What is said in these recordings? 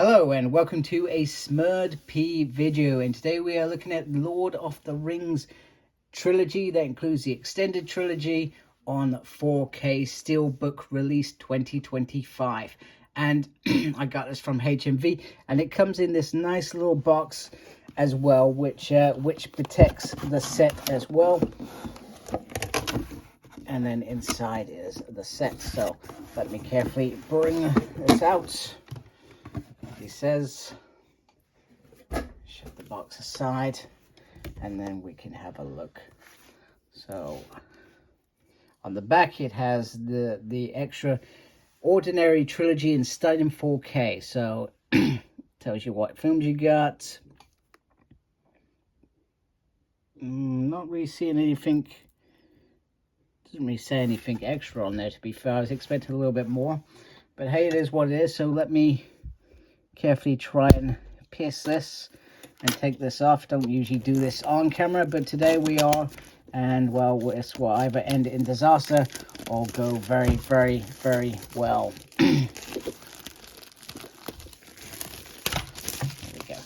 Hello and welcome to a Smurd P video, and today we are looking at Lord of the Rings trilogy. That includes the extended trilogy on 4K Steelbook release 2025, and I got this from HMV, and it comes in this nice little box as well, which protects the set as well. And then inside is the set, so let me carefully bring this out. He says, shut the box aside, and then we can have a look. So on the back it has the extra ordinary trilogy and stunning 4K, so tells you what films you got. Not really seeing anything, doesn't really say anything extra on there, to be fair. I was expecting a little bit more, but hey, it is what it is. So let me carefully try and pierce this and take this off. Don't usually do this on camera, but today we are, and well, this will either end in disaster or go very, very, very well. There we go.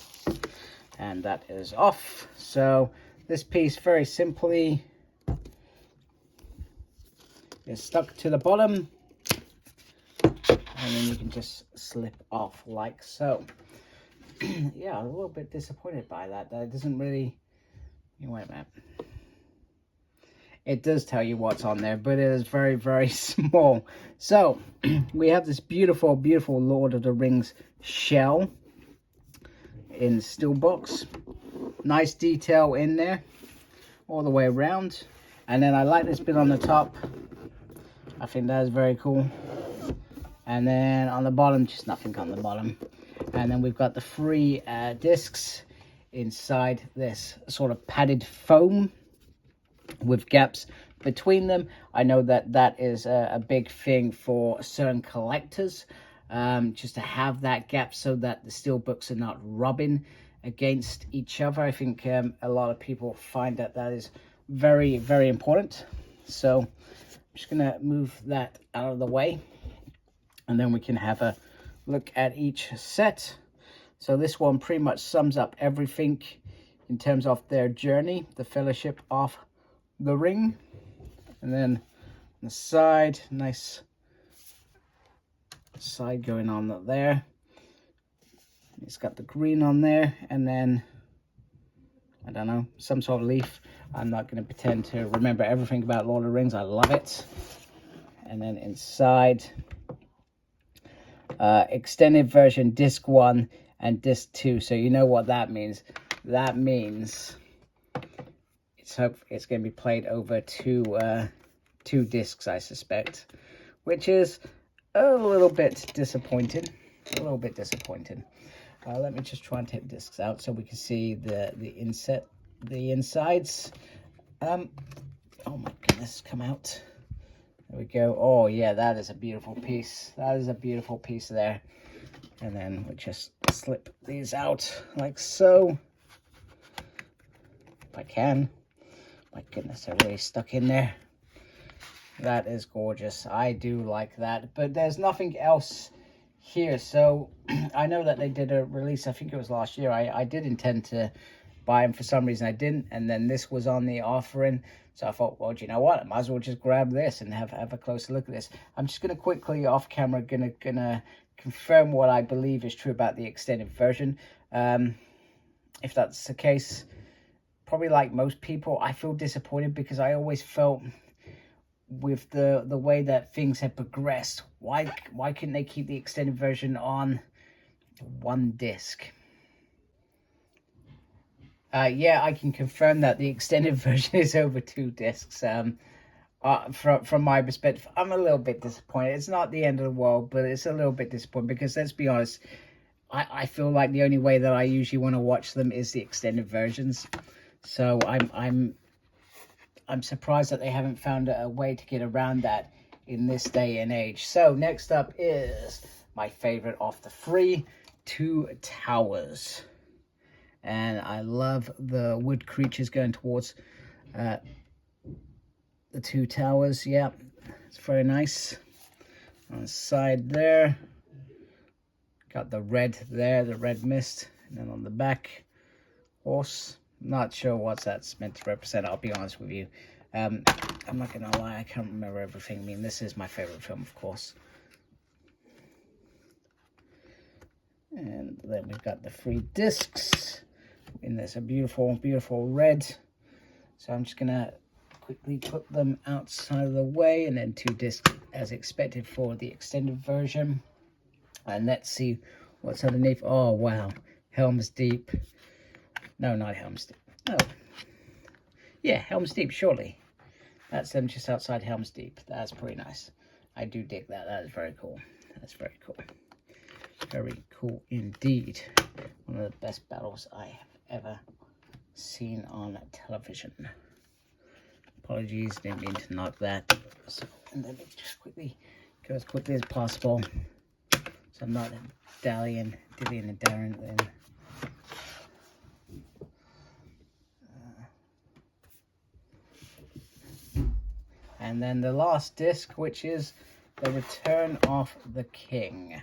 And that is off. So this piece very simply is stuck to the bottom, and then you can just slip off like so. Yeah, a little bit disappointed by that. That doesn't really... Wait a minute. It does tell you what's on there, but it is very, very small. So, we have this beautiful, beautiful Lord of the Rings shell in Steelbook. Nice detail in there, all the way around. And then I like this bit on the top. I think that is very cool. And then on the bottom, just nothing on the bottom. And then we've got the three discs inside this sort of padded foam with gaps between them. I know that that is a big thing for certain collectors, just to have that gap so that the steelbooks are not rubbing against each other. I think a lot of people find that that is very, very important. So I'm just gonna move that out of the way, and then we can have a look at each set. So this one pretty much sums up everything in terms of their journey, the Fellowship of the Ring. And then on the side, nice side going on there. It's got the green on there, and then I don't know, some sort of leaf. I'm not going to pretend to remember everything about Lord of the Rings. I love it. And then inside, extended version disc 1 and disc 2. So you know what that means. That means it's going to be played over two discs, I suspect, which is a little bit disappointing. Let me just try and take the discs out so we can see the insides. Oh my goodness, come out. There we go. Oh yeah, that is a beautiful piece. That is a beautiful piece there. And then we'll just slip these out like so, if I can. My goodness, they're really stuck in there. That is gorgeous. I do like that. But there's nothing else here. So I know that they did a release, I think it was last year. I did intend to buy them. For some reason I didn't, and then this was on the offering, so I thought, well, do you know what, I might as well just grab this and have a closer look at this. I'm just going to quickly off camera gonna confirm what I believe is true about the extended version. If that's the case, probably like most people, I feel disappointed, because I always felt with the way that things have progressed, why couldn't they keep the extended version on one disc? Yeah, I can confirm that the extended version is over 2 discs. From my perspective, I'm a little bit disappointed. It's not the end of the world, but it's a little bit disappointing, because let's be honest, I feel like the only way that I usually want to watch them is the extended versions. So I'm surprised that they haven't found a way to get around that in this day and age. So next up is my favorite of the three, Two Towers. And I love the wood creatures going towards the two towers. Yeah, it's very nice. On the side there, Got the red there, the red mist. And then on the back, horse. Not sure what that's meant to represent, I'll be honest with you. I'm not going to lie, I can't remember everything. I mean, this is my favorite film, of course. And then we've got the 3 discs. And there's a beautiful, beautiful red. So I'm just going to quickly put them outside of the way. And then 2 discs as expected for the extended version. And let's see what's underneath. Oh, wow. Helm's Deep. No, not Helm's Deep. Oh. Yeah, Helm's Deep, surely. That's them just outside Helm's Deep. That's pretty nice. I do dig that. That is very cool. That's very cool. Very cool indeed. One of the best battles I have ever seen on television. Apologies, didn't mean to knock that. So, and then just quickly go as quickly as possible. So I'm not dillying and darring. And then the last disc, which is the Return of the King.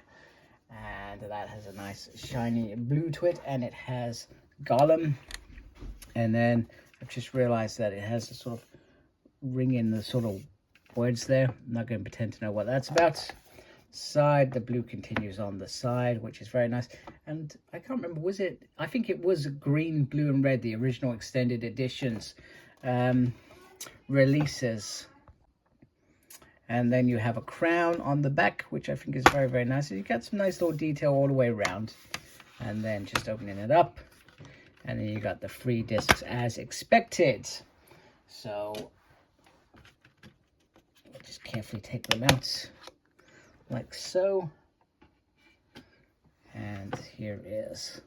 And that has a nice shiny blue to it, and it has Gollum. And then I've just realized that it has a sort of ring in the sort of words there. I'm not going to pretend to know what that's about. Side, the blue continues on the side, which is very nice. And I can't remember, was it, I think it was green, blue and red, the original extended editions releases. And then you have a crown on the back, which I think is very, very nice. So you got some nice little detail all the way around. And then just opening it up. And then you got the 3 discs as expected. So just carefully take them out like so. And here is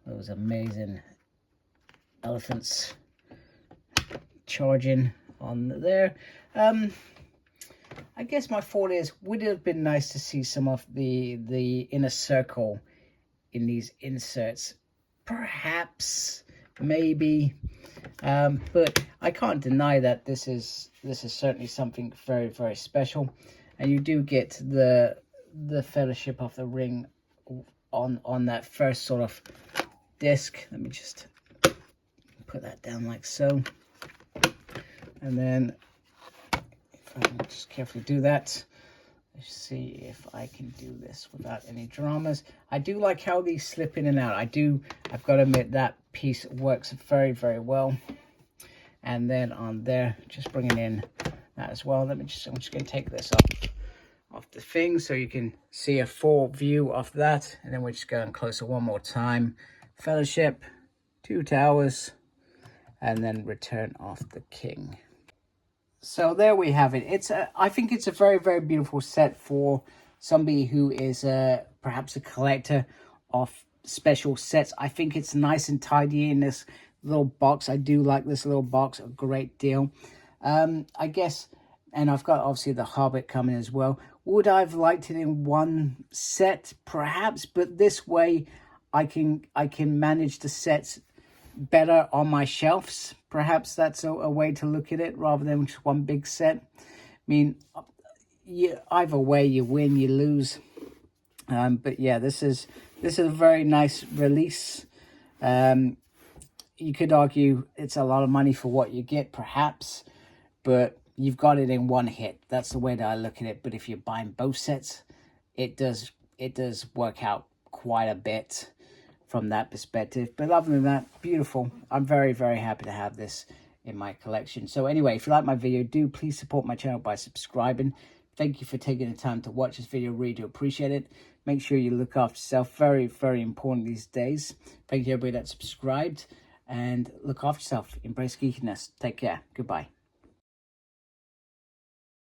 those amazing elephants charging on there. I guess my thought is, would it have been nice to see some of the inner circle in these inserts? Perhaps, maybe, but I can't deny that this is certainly something very, very special. And you do get the Fellowship of the Ring on that first sort of disc. Let me just put that down like so. And then, if I can just carefully do that, let's see if I can do this without any dramas. I do like how these slip in and out. I've got to admit, that piece works very, very well. And then on there, just bringing in that as well. I'm just going to take this off the thing so you can see a full view of that. And then we're just going closer one more time. Fellowship, 2 towers, and then Return of the King. So there we have it. I think it's a very, very beautiful set for somebody who is perhaps a collector of special sets. I think it's nice and tidy in this little box. I do like this little box a great deal. I guess, and I've got obviously the Hobbit coming as well. Would I have liked it in one set? Perhaps, but this way I can manage the sets better on my shelves. Perhaps that's a way to look at it rather than just one big set. I mean, either way, you win, you lose. But yeah, this is a very nice release. You could argue it's a lot of money for what you get, perhaps, but you've got it in one hit. That's the way that I look at it. But if you're buying both sets, it does work out quite a bit from that perspective. But other than that, beautiful. I'm very, very happy to have this in my collection. So anyway, if you like my video, do please support my channel by subscribing. Thank you for taking the time to watch this video. Really do appreciate it. Make sure you look after yourself. Very, very important these days. Thank you everybody that subscribed, and look after yourself. Embrace geekiness. Take care. Goodbye.